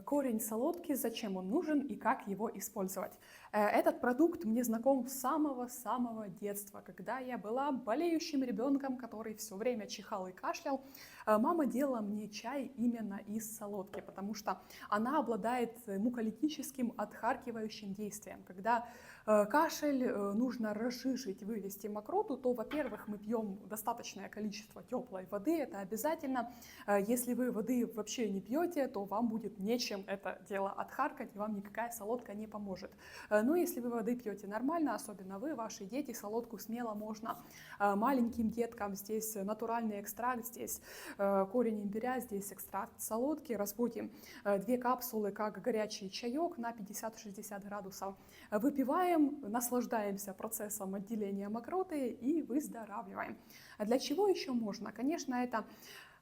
Корень солодки, зачем он нужен и как его использовать. Этот продукт мне знаком с самого-самого детства. Когда я была болеющим ребенком, который все время чихал и кашлял, мама делала мне чай именно из солодки, потому что она обладает муколитическим отхаркивающим действием. Когда кашель нужно разжижить, вывести мокроту, то, во-первых, мы пьем достаточное количество теплой воды, это обязательно. Если вы воды вообще не пьете, то вам будет нечем это дело отхаркать, и вам никакая солодка не поможет. Но если вы воды пьете нормально, особенно вы, ваши дети, солодку смело можно маленьким деткам. Здесь натуральный экстракт, здесь корень имбиря, здесь экстракт солодки. Разводим 2 капсулы, как горячий чаек, на 50-60 градусов. Выпиваем, наслаждаемся процессом отделения мокроты и выздоравливаем. А для чего еще можно? Конечно, это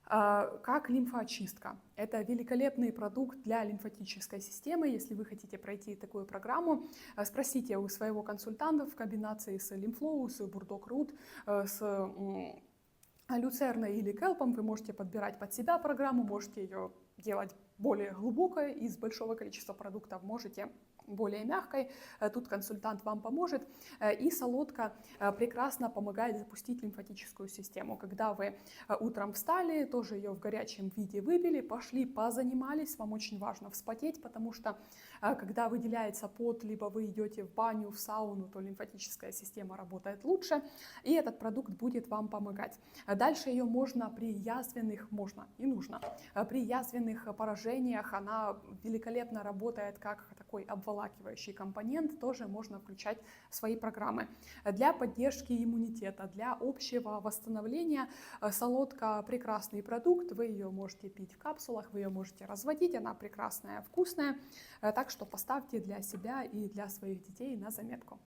как лимфоочистка. Это великолепный продукт для лимфатической системы. Если вы хотите пройти такую программу, спросите у своего консультанта в комбинации с Лимфлоу, с Бурдок Рут, с люцерной или келпом. Вы можете подбирать под себя программу, можете ее делать более глубокой, из большого количества продуктов можете более мягкой. Тут консультант вам поможет. И солодка прекрасно помогает запустить лимфатическую систему. Когда вы утром встали, тоже ее в горячем виде выпили, пошли, позанимались, вам очень важно вспотеть, потому что когда выделяется пот, либо вы идете в баню, в сауну, то лимфатическая система работает лучше, и этот продукт будет вам помогать. Дальше ее можно при язвенных, можно и нужно, при язвенных поражениях, она великолепно работает как такой обволакивающий компонент, тоже можно включать в свои программы. Для поддержки иммунитета, для общего восстановления солодка прекрасный продукт, вы ее можете пить в капсулах, вы ее можете разводить, она прекрасная, вкусная, так что поставьте для себя и для своих детей на заметку.